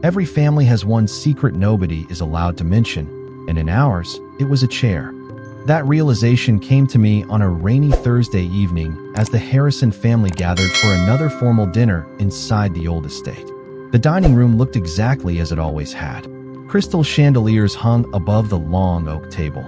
Every family has one secret nobody is allowed to mention, and in ours, it was a chair. That realization came to me on a rainy Thursday evening as the Harrison family gathered for another formal dinner inside the old estate. The dining room looked exactly as it always had. Crystal chandeliers hung above the long oak table.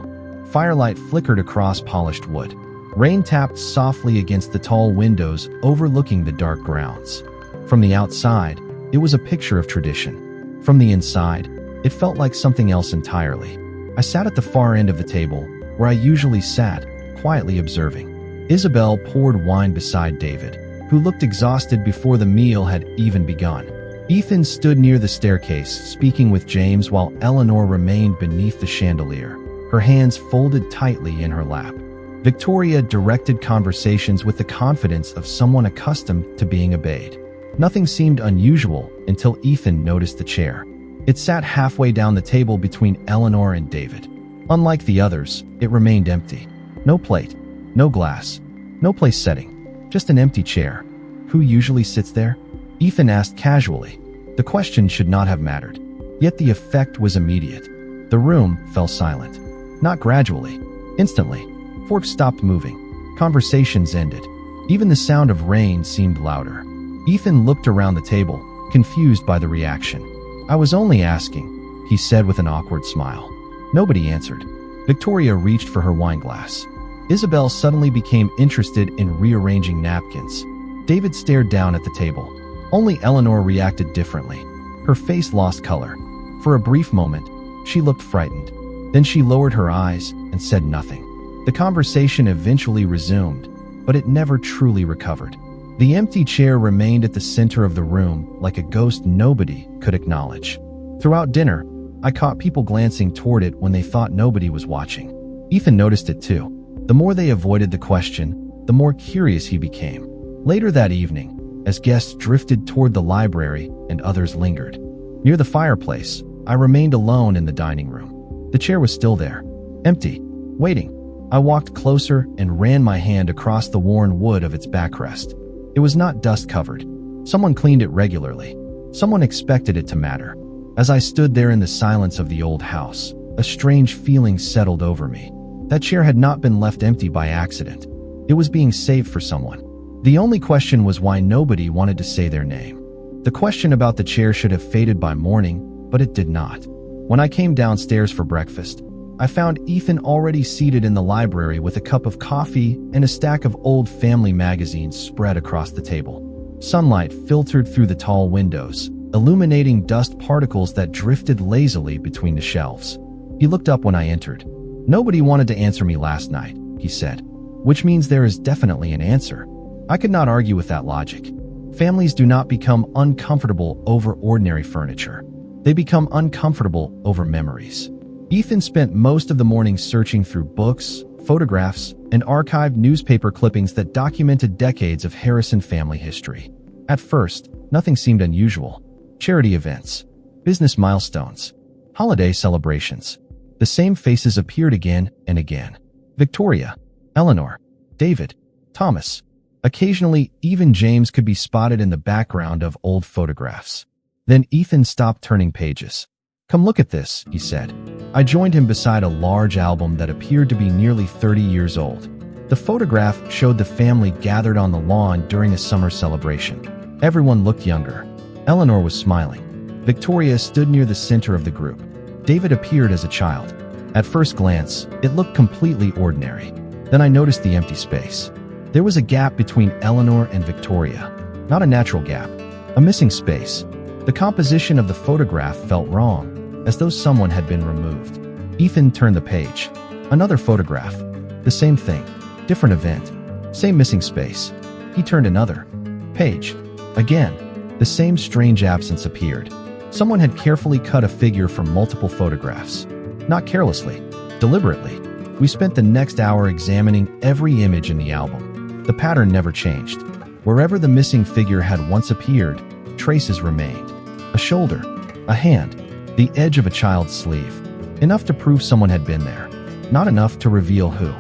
Firelight flickered across polished wood. Rain tapped softly against the tall windows overlooking the dark grounds. From the outside, it was a picture of tradition. From the inside, it felt like something else entirely. I sat at the far end of the table, where I usually sat, quietly observing. Isabel poured wine beside David, who looked exhausted before the meal had even begun. Ethan stood near the staircase, speaking with James while Eleanor remained beneath the chandelier, her hands folded tightly in her lap. Victoria directed conversations with the confidence of someone accustomed to being obeyed. Nothing seemed unusual until Ethan noticed the chair. It sat halfway down the table between Eleanor and David. Unlike the others, it remained empty. No plate, no glass, no place setting, just an empty chair. Who usually sits there? Ethan asked casually. The question should not have mattered. Yet the effect was immediate. The room fell silent. Not gradually. Instantly. Forks stopped moving. Conversations ended. Even the sound of rain seemed louder. Ethan looked around the table, confused by the reaction. "I was only asking," he said with an awkward smile. Nobody answered. Victoria reached for her wine glass. Isabel suddenly became interested in rearranging napkins. David stared down at the table. Only Eleanor reacted differently. Her face lost color. For a brief moment, she looked frightened. Then she lowered her eyes and said nothing. The conversation eventually resumed, but it never truly recovered. The empty chair remained at the center of the room like a ghost nobody could acknowledge. Throughout dinner, I caught people glancing toward it when they thought nobody was watching. Ethan noticed it too. The more they avoided the question, the more curious he became. Later that evening, as guests drifted toward the library and others lingered near the fireplace, I remained alone in the dining room. The chair was still there, empty, waiting. I walked closer and ran my hand across the worn wood of its backrest. It was not dust-covered. Someone cleaned it regularly. Someone expected it to matter. As I stood there in the silence of the old house, a strange feeling settled over me. That chair had not been left empty by accident. It was being saved for someone. The only question was why nobody wanted to say their name. The question about the chair should have faded by morning, but it did not. When I came downstairs for breakfast, I found Ethan already seated in the library with a cup of coffee and a stack of old family magazines spread across the table. Sunlight filtered through the tall windows, illuminating dust particles that drifted lazily between the shelves. He looked up when I entered. "Nobody wanted to answer me last night," he said, "which means there is definitely an answer." I could not argue with that logic. Families do not become uncomfortable over ordinary furniture. They become uncomfortable over memories. Ethan spent most of the morning searching through books, photographs, and archived newspaper clippings that documented decades of Harrison family history. At first, nothing seemed unusual. Charity events, business milestones, holiday celebrations. The same faces appeared again and again. Victoria, Eleanor, David, Thomas. Occasionally, even James could be spotted in the background of old photographs. Then Ethan stopped turning pages. "Come look at this," he said. I joined him beside a large album that appeared to be nearly 30 years old. The photograph showed the family gathered on the lawn during a summer celebration. Everyone looked younger. Eleanor was smiling. Victoria stood near the center of the group. David appeared as a child. At first glance, it looked completely ordinary. Then I noticed the empty space. There was a gap between Eleanor and Victoria. Not a natural gap, a missing space. The composition of the photograph felt wrong, as though someone had been removed. Ethan turned the page. Another photograph. The same thing. Different event. Same missing space. He turned another page. Again, the same strange absence appeared. Someone had carefully cut a figure from multiple photographs. Not carelessly, deliberately. We spent the next hour examining every image in the album. The pattern never changed. Wherever the missing figure had once appeared, traces remained. A shoulder, a hand, the edge of a child's sleeve. Enough to prove someone had been there. Not enough to reveal who.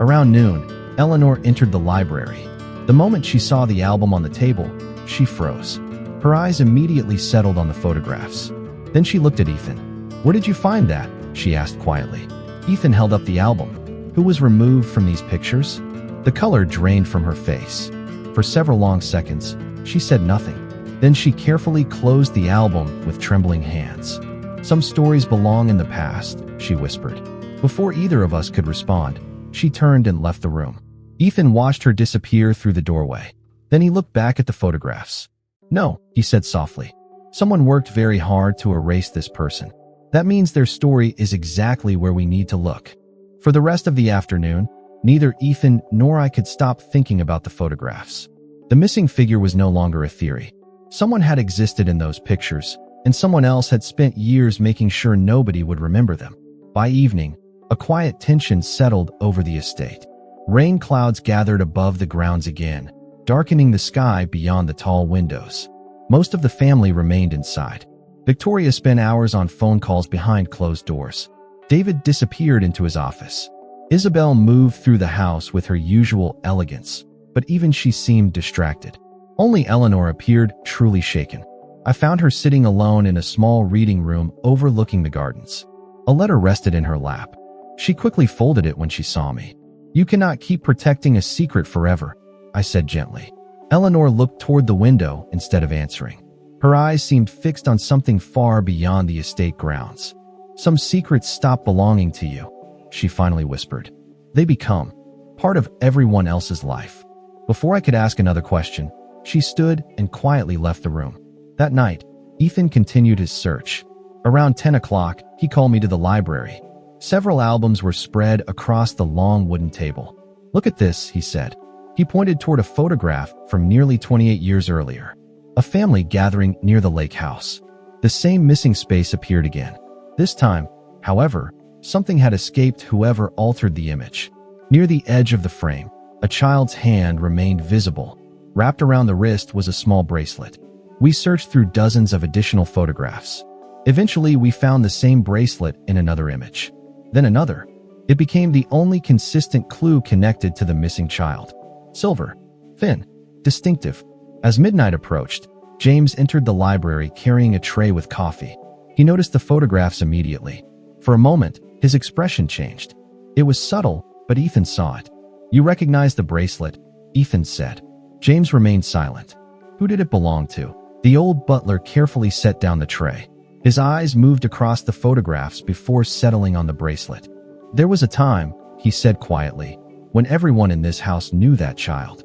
Around noon, Eleanor entered the library. The moment she saw the album on the table, she froze. Her eyes immediately settled on the photographs. Then she looked at Ethan. "Where did you find that?" she asked quietly. Ethan held up the album. "Who was removed from these pictures?" The color drained from her face. For several long seconds, she said nothing. Then she carefully closed the album with trembling hands. "Some stories belong in the past," she whispered. Before either of us could respond, she turned and left the room. Ethan watched her disappear through the doorway. Then he looked back at the photographs. "No," he said softly. "Someone worked very hard to erase this person. That means their story is exactly where we need to look." For the rest of the afternoon, neither Ethan nor I could stop thinking about the photographs. The missing figure was no longer a theory. Someone had existed in those pictures, and someone else had spent years making sure nobody would remember them. By evening, a quiet tension settled over the estate. Rain clouds gathered above the grounds again, darkening the sky beyond the tall windows. Most of the family remained inside. Victoria spent hours on phone calls behind closed doors. David disappeared into his office. Isabel moved through the house with her usual elegance, but even she seemed distracted. Only Eleanor appeared truly shaken. I found her sitting alone in a small reading room overlooking the gardens. A letter rested in her lap. She quickly folded it when she saw me. "You cannot keep protecting a secret forever," I said gently. Eleanor looked toward the window instead of answering. Her eyes seemed fixed on something far beyond the estate grounds. "Some secrets stop belonging to you," she finally whispered. "They become part of everyone else's life." Before I could ask another question, she stood and quietly left the room. That night, Ethan continued his search. Around 10 o'clock, he called me to the library. Several albums were spread across the long wooden table. "Look at this," he said. He pointed toward a photograph from nearly 28 years earlier. A family gathering near the lake house. The same missing space appeared again. This time, however, something had escaped whoever altered the image. Near the edge of the frame, a child's hand remained visible. Wrapped around the wrist was a small bracelet. We searched through dozens of additional photographs. Eventually, we found the same bracelet in another image. Then another. It became the only consistent clue connected to the missing child. Silver. Thin. Distinctive. As midnight approached, James entered the library carrying a tray with coffee. He noticed the photographs immediately. For a moment, his expression changed. It was subtle, but Ethan saw it. "You recognize the bracelet," Ethan said. James remained silent. "Who did it belong to?" The old butler carefully set down the tray. His eyes moved across the photographs before settling on the bracelet. "There was a time," he said quietly, "when everyone in this house knew that child."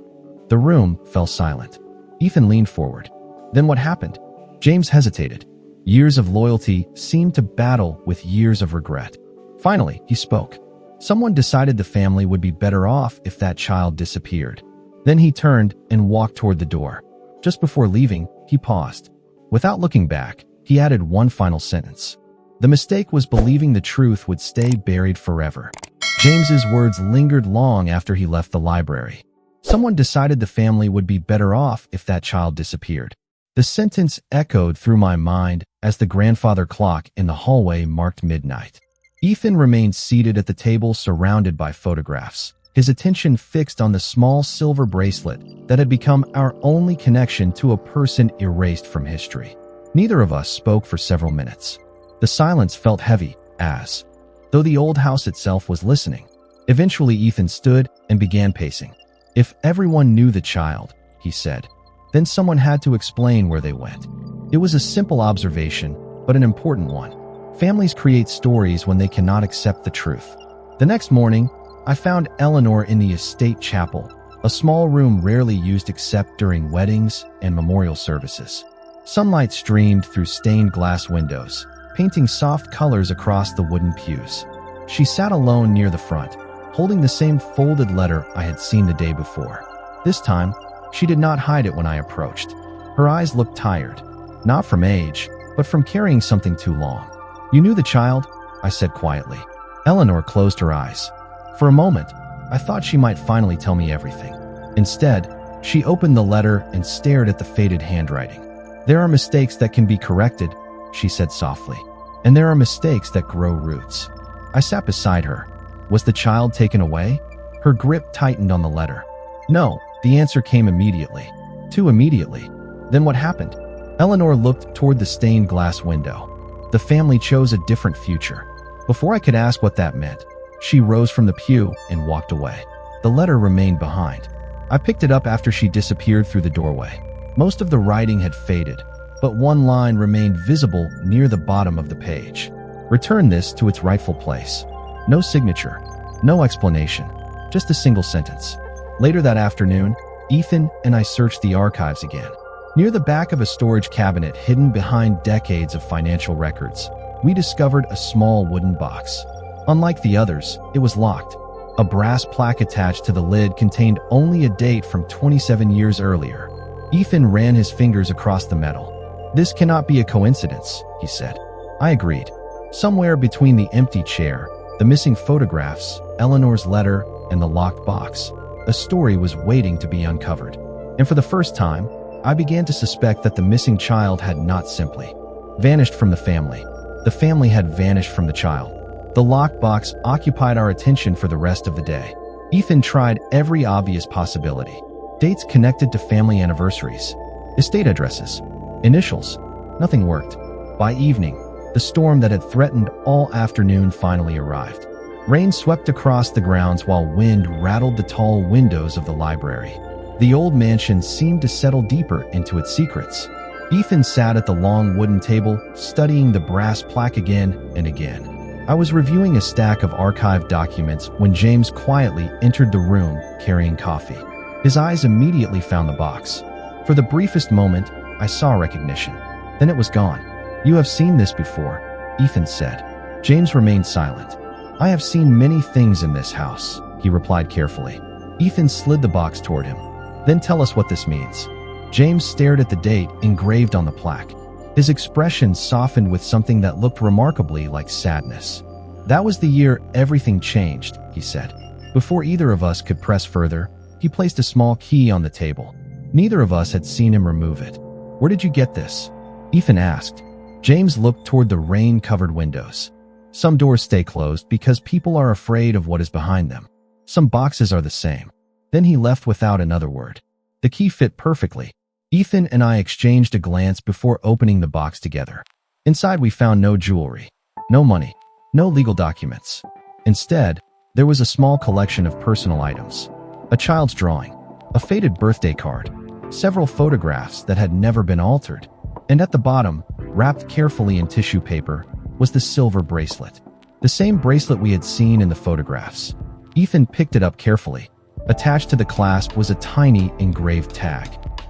The room fell silent. Ethan leaned forward. "Then what happened?" James hesitated. Years of loyalty seemed to battle with years of regret. Finally, he spoke. "Someone decided the family would be better off if that child disappeared." Then he turned and walked toward the door. Just before leaving, he paused. Without looking back, he added one final sentence. "The mistake was believing the truth would stay buried forever." James's words lingered long after he left the library. Someone decided the family would be better off if that child disappeared. The sentence echoed through my mind as the grandfather clock in the hallway marked midnight. Ethan remained seated at the table surrounded by photographs, his attention fixed on the small silver bracelet that had become our only connection to a person erased from history. Neither of us spoke for several minutes. The silence felt heavy, as though the old house itself was listening. Eventually, Ethan stood and began pacing. "If everyone knew the child," he said, "then someone had to explain where they went." It was a simple observation, but an important one. Families create stories when they cannot accept the truth. The next morning, I found Eleanor in the estate chapel, a small room rarely used except during weddings and memorial services. Sunlight streamed through stained glass windows, painting soft colors across the wooden pews. She sat alone near the front, holding the same folded letter I had seen the day before. This time, she did not hide it when I approached. Her eyes looked tired, not from age, but from carrying something too long. "You knew the child?" I said quietly. Eleanor closed her eyes. For a moment, I thought she might finally tell me everything. Instead, she opened the letter and stared at the faded handwriting. "There are mistakes that can be corrected," she said softly, "and there are mistakes that grow roots." I sat beside her. Was the child taken away? Her grip tightened on the letter. "No," the answer came immediately. Too immediately. Then what happened? Eleanor looked toward the stained glass window. The family chose a different future. Before I could ask what that meant, she rose from the pew and walked away. The letter remained behind. I picked it up after she disappeared through the doorway. Most of the writing had faded, but one line remained visible near the bottom of the page. Return this to its rightful place. No signature, no explanation, just a single sentence. Later that afternoon, Ethan and I searched the archives again. Near the back of a storage cabinet hidden behind decades of financial records, we discovered a small wooden box. Unlike the others, it was locked. A brass plaque attached to the lid contained only a date from 27 years earlier. Ethan ran his fingers across the metal. "This cannot be a coincidence," he said. I agreed. Somewhere between the empty chair, the missing photographs, Eleanor's letter, and the locked box, a story was waiting to be uncovered. And for the first time, I began to suspect that the missing child had not simply vanished from the family. The family had vanished from the child. The locked box occupied our attention for the rest of the day. Ethan tried every obvious possibility. Dates connected to family anniversaries, estate addresses, initials. Nothing worked. By evening, the storm that had threatened all afternoon finally arrived. Rain swept across the grounds while wind rattled the tall windows of the library. The old mansion seemed to settle deeper into its secrets. Ethan sat at the long wooden table, studying the brass plaque again and again. I was reviewing a stack of archived documents when James quietly entered the room carrying coffee. His eyes immediately found the box. For the briefest moment, I saw recognition. Then it was gone. "You have seen this before," Ethan said. James remained silent. "I have seen many things in this house," he replied carefully. Ethan slid the box toward him. "Then tell us what this means." James stared at the date engraved on the plaque. His expression softened with something that looked remarkably like sadness. "That was the year everything changed," he said. Before either of us could press further, he placed a small key on the table. Neither of us had seen him remove it. "Where did you get this?" Ethan asked. James looked toward the rain-covered windows. "Some doors stay closed because people are afraid of what is behind them. Some boxes are the same." Then he left without another word. The key fit perfectly. Ethan and I exchanged a glance before opening the box together. Inside we found no jewelry, no money, no legal documents. Instead, there was a small collection of personal items. A child's drawing, a faded birthday card, several photographs that had never been altered, and at the bottom, wrapped carefully in tissue paper, was the silver bracelet. The same bracelet we had seen in the photographs. Ethan picked it up carefully. Attached to the clasp was a tiny engraved tag.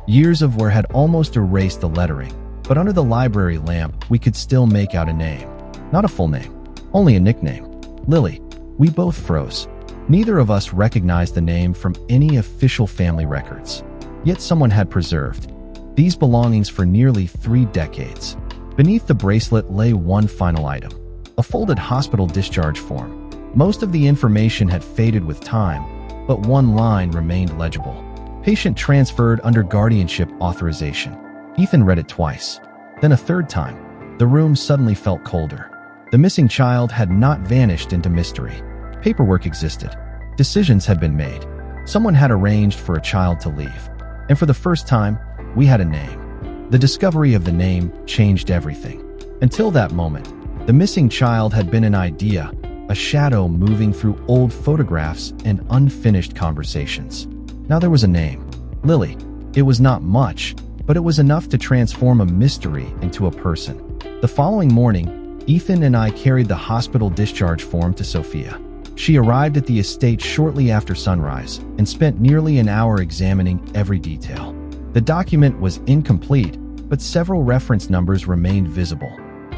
Years of wear had almost erased the lettering, but under the library lamp, we could still make out a name. Not a full name, only a nickname. Lily. We both froze. Neither of us recognized the name from any official family records. Yet someone had preserved these belongings for nearly 3 decades. Beneath the bracelet lay one final item, a folded hospital discharge form. Most of the information had faded with time, but one line remained legible. Patient transferred under guardianship authorization. Ethan read it twice. Then a third time. The room suddenly felt colder. The missing child had not vanished into mystery. Paperwork existed. Decisions had been made. Someone had arranged for a child to leave. And for the first time, we had a name. The discovery of the name changed everything. Until that moment, the missing child had been an idea, a shadow moving through old photographs and unfinished conversations. Now there was a name, Lily. It was not much, but it was enough to transform a mystery into a person. The following morning, Ethan and I carried the hospital discharge form to Sophia. She arrived at the estate shortly after sunrise and spent nearly an hour examining every detail. The document was incomplete, but several reference numbers remained visible.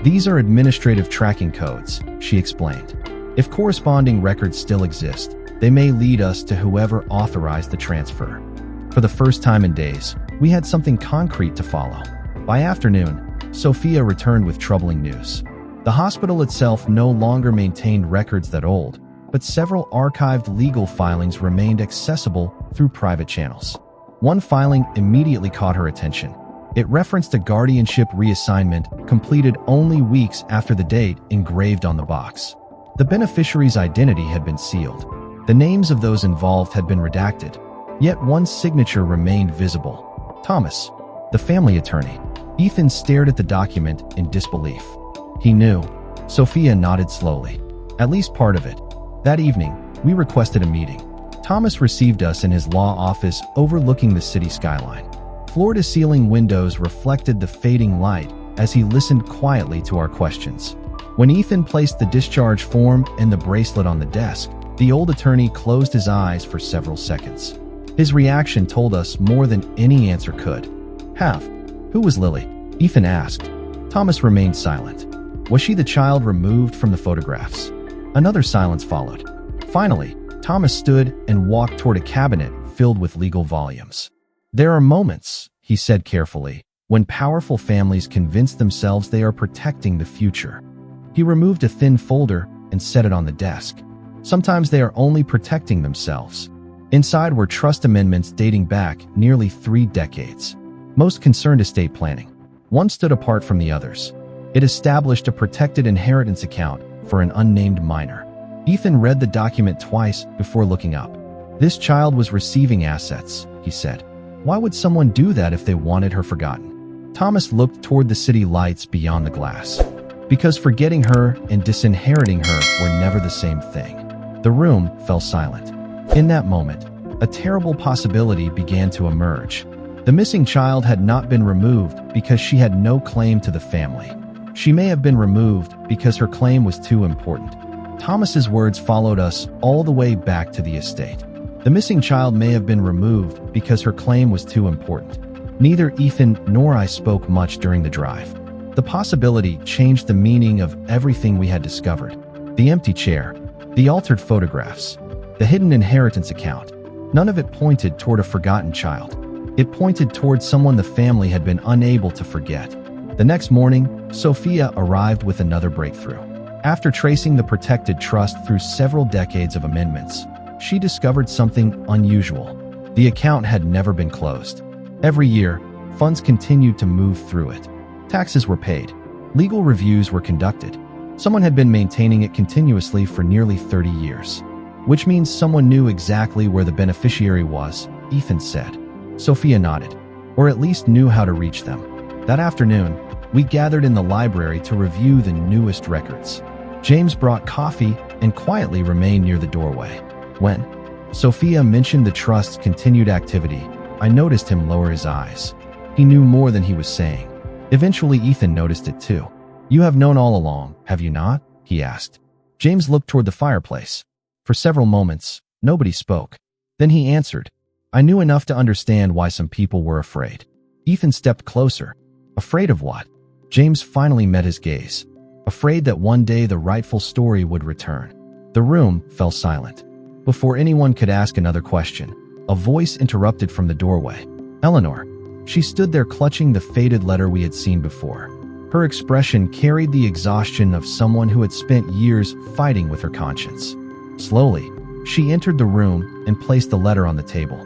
"These are administrative tracking codes," she explained. "If corresponding records still exist, they may lead us to whoever authorized the transfer." For the first time in days, we had something concrete to follow. By afternoon, Sophia returned with troubling news. The hospital itself no longer maintained records that old, but several archived legal filings remained accessible through private channels. One filing immediately caught her attention. It referenced a guardianship reassignment completed only weeks after the date engraved on the box. The beneficiary's identity had been sealed. The names of those involved had been redacted, yet one signature remained visible. Thomas, the family attorney. Ethan stared at the document in disbelief. He knew. Sophia nodded slowly. At least part of it. That evening, we requested a meeting. Thomas received us in his law office overlooking the city skyline. Floor-to-ceiling windows reflected the fading light as he listened quietly to our questions. When Ethan placed the discharge form and the bracelet on the desk, the old attorney closed his eyes for several seconds. His reaction told us more than any answer could. "Have. Who was Lily?" Ethan asked. Thomas remained silent. Was she the child removed from the photographs? Another silence followed. Finally, Thomas stood and walked toward a cabinet filled with legal volumes. "There are moments," he said carefully, "when powerful families convince themselves they are protecting the future." He removed a thin folder and set it on the desk. Sometimes they are only protecting themselves. Inside were trust amendments dating back nearly 3 decades. Most concerned estate planning. One stood apart from the others. It established a protected inheritance account for an unnamed minor. Ethan read the document twice before looking up. "This child was receiving assets," he said. "Why would someone do that if they wanted her forgotten?" Thomas looked toward the city lights beyond the glass. "Because forgetting her and disinheriting her were never the same thing." The room fell silent. In that moment, a terrible possibility began to emerge. The missing child had not been removed because she had no claim to the family. She may have been removed because her claim was too important. Thomas's words followed us all the way back to the estate. The missing child may have been removed because her claim was too important. Neither Ethan nor I spoke much during the drive. The possibility changed the meaning of everything we had discovered. The empty chair, the altered photographs, the hidden inheritance account. None of it pointed toward a forgotten child. It pointed toward someone the family had been unable to forget. The next morning, Sophia arrived with another breakthrough. After tracing the protected trust through several decades of amendments, she discovered something unusual. The account had never been closed. Every year, funds continued to move through it. Taxes were paid. Legal reviews were conducted. Someone had been maintaining it continuously for nearly 30 years. Which means someone knew exactly where the beneficiary was, Ethan said. Sophia nodded, or at least knew how to reach them. That afternoon, we gathered in the library to review the newest records. James brought coffee and quietly remained near the doorway. When Sophia mentioned the trust's continued activity, I noticed him lower his eyes. He knew more than he was saying. Eventually, Ethan noticed it too. "You have known all along, have you not?" he asked. James looked toward the fireplace. For several moments, nobody spoke. Then he answered, "I knew enough to understand why some people were afraid." Ethan stepped closer. Afraid of what? James finally met his gaze. Afraid that one day the rightful story would return. The room fell silent. Before anyone could ask another question, a voice interrupted from the doorway. "Eleanor." She stood there clutching the faded letter we had seen before. Her expression carried the exhaustion of someone who had spent years fighting with her conscience. Slowly, she entered the room and placed the letter on the table.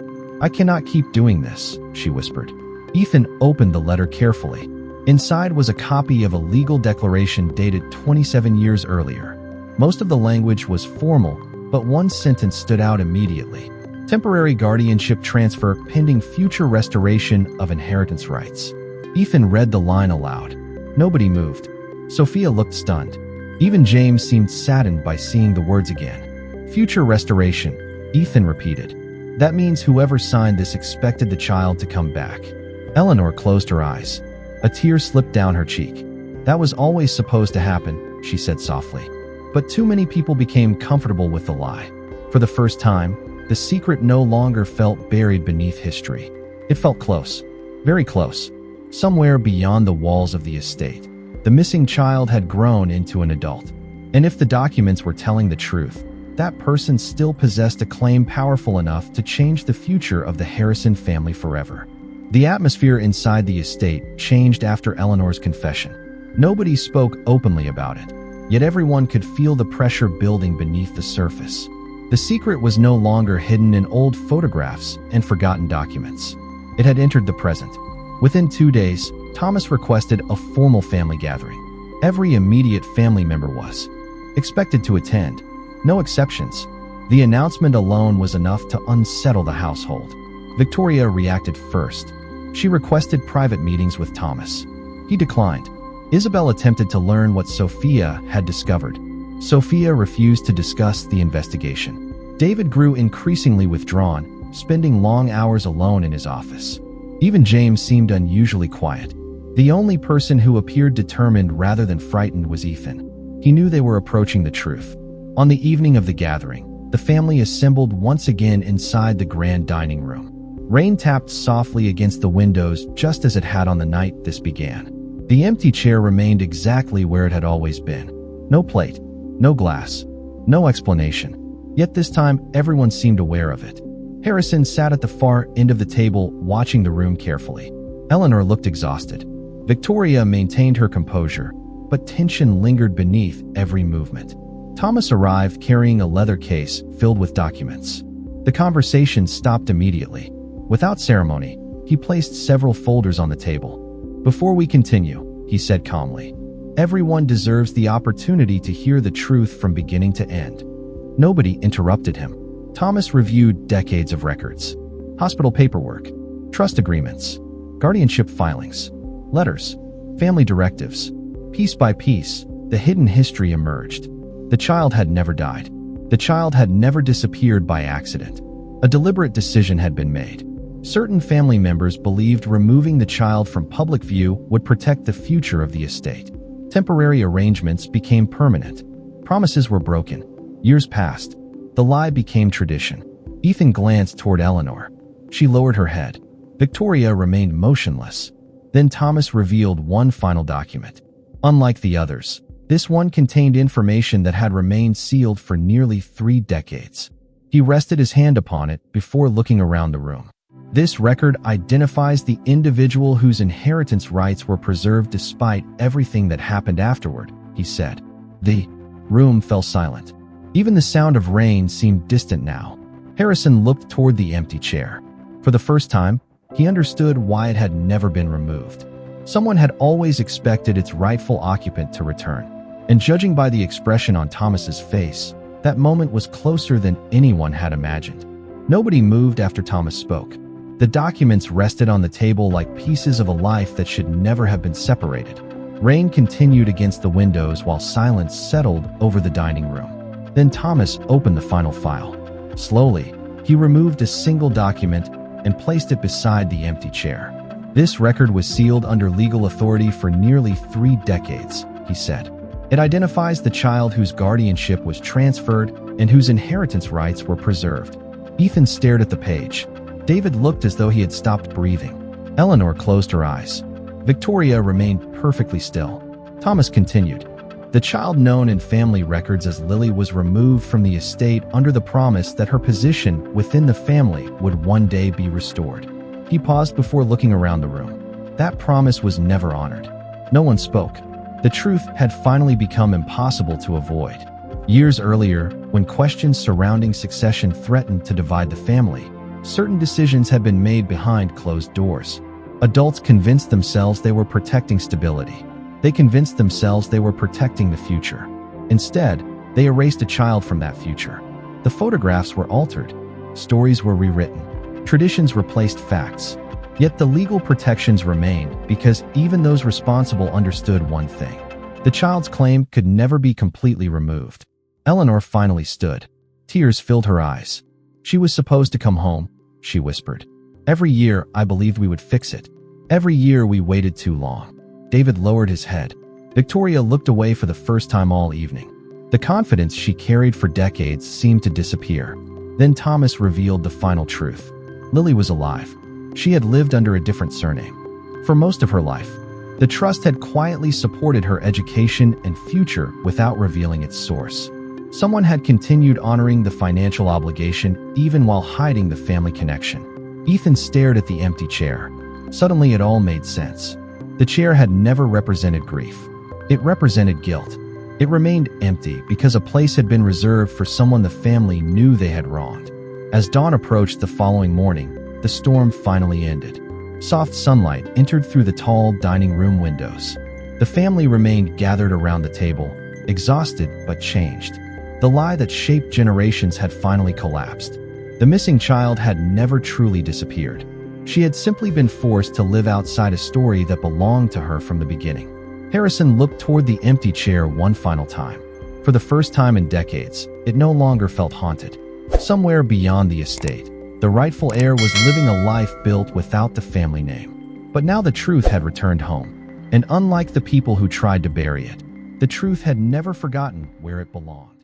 "I cannot keep doing this," she whispered. Ethan opened the letter carefully. Inside was a copy of a legal declaration dated 27 years earlier. Most of the language was formal, but one sentence stood out immediately. Temporary guardianship transfer pending future restoration of inheritance rights. Ethan read the line aloud. Nobody moved. Sophia looked stunned. Even James seemed saddened by seeing the words again. "Future restoration," Ethan repeated. "That means whoever signed this expected the child to come back." Eleanor closed her eyes. A tear slipped down her cheek. "That was always supposed to happen," she said softly. But too many people became comfortable with the lie. For the first time, the secret no longer felt buried beneath history. It felt close, very close, somewhere beyond the walls of the estate. The missing child had grown into an adult. And if the documents were telling the truth, that person still possessed a claim powerful enough to change the future of the Harrison family forever. The atmosphere inside the estate changed after Eleanor's confession. Nobody spoke openly about it, yet everyone could feel the pressure building beneath the surface. The secret was no longer hidden in old photographs and forgotten documents. It had entered the present. Within 2 days, Thomas requested a formal family gathering. Every immediate family member was expected to attend. No exceptions. The announcement alone was enough to unsettle the household. Victoria reacted first. She requested private meetings with Thomas. He declined. Isabel attempted to learn what Sophia had discovered. Sophia refused to discuss the investigation. David grew increasingly withdrawn, spending long hours alone in his office. Even James seemed unusually quiet. The only person who appeared determined rather than frightened was Ethan. He knew they were approaching the truth. On the evening of the gathering, the family assembled once again inside the grand dining room. Rain tapped softly against the windows just as it had on the night this began. The empty chair remained exactly where it had always been. No plate, no glass, no explanation. Yet this time, everyone seemed aware of it. Harrison sat at the far end of the table, watching the room carefully. Eleanor looked exhausted. Victoria maintained her composure, but tension lingered beneath every movement. Thomas arrived carrying a leather case filled with documents. The conversation stopped immediately. Without ceremony, he placed several folders on the table. "Before we continue," he said calmly, "everyone deserves the opportunity to hear the truth from beginning to end." Nobody interrupted him. Thomas reviewed decades of records, hospital paperwork, trust agreements, guardianship filings, letters, family directives. Piece by piece, the hidden history emerged. The child had never died. The child had never disappeared by accident. A deliberate decision had been made. Certain family members believed removing the child from public view would protect the future of the estate. Temporary arrangements became permanent. Promises were broken. Years passed. The lie became tradition. Ethan glanced toward Eleanor. She lowered her head. Victoria remained motionless. Then Thomas revealed one final document. Unlike the others, this one contained information that had remained sealed for nearly 3 decades. He rested his hand upon it before looking around the room. This record identifies the individual whose inheritance rights were preserved despite everything that happened afterward, he said. The room fell silent. Even the sound of rain seemed distant now. Harrison looked toward the empty chair. For the first time, he understood why it had never been removed. Someone had always expected its rightful occupant to return. And judging by the expression on Thomas's face, that moment was closer than anyone had imagined. Nobody moved after Thomas spoke. The documents rested on the table like pieces of a life that should never have been separated. Rain continued against the windows while silence settled over the dining room. Then Thomas opened the final file. Slowly, he removed a single document and placed it beside the empty chair. This record was sealed under legal authority for nearly 3 decades, he said. It identifies the child whose guardianship was transferred and whose inheritance rights were preserved. Ethan stared at the page. David looked as though he had stopped breathing. Eleanor closed her eyes. Victoria remained perfectly still. Thomas continued. The child known in family records as Lily was removed from the estate under the promise that her position within the family would one day be restored. He paused before looking around the room. That promise was never honored. No one spoke. The truth had finally become impossible to avoid. Years earlier, when questions surrounding succession threatened to divide the family, certain decisions had been made behind closed doors. Adults convinced themselves they were protecting stability. They convinced themselves they were protecting the future. Instead, they erased a child from that future. The photographs were altered. Stories were rewritten. Traditions replaced facts. Yet the legal protections remained because even those responsible understood one thing. The child's claim could never be completely removed. Eleanor finally stood. Tears filled her eyes. She was supposed to come home, she whispered. Every year, I believed we would fix it. Every year, we waited too long. David lowered his head. Victoria looked away for the first time all evening. The confidence she carried for decades seemed to disappear. Then Thomas revealed the final truth. Lily was alive. She had lived under a different surname. For most of her life, the trust had quietly supported her education and future without revealing its source. Someone had continued honoring the financial obligation even while hiding the family connection. Ethan stared at the empty chair. Suddenly it all made sense. The chair had never represented grief. It represented guilt. It remained empty because a place had been reserved for someone the family knew they had wronged. As dawn approached the following morning, the storm finally ended. Soft sunlight entered through the tall dining room windows. The family remained gathered around the table, exhausted but changed. The lie that shaped generations had finally collapsed. The missing child had never truly disappeared. She had simply been forced to live outside a story that belonged to her from the beginning. Harrison looked toward the empty chair one final time. For the first time in decades, it no longer felt haunted. Somewhere beyond the estate, the rightful heir was living a life built without the family name. But now the truth had returned home, and unlike the people who tried to bury it, the truth had never forgotten where it belonged.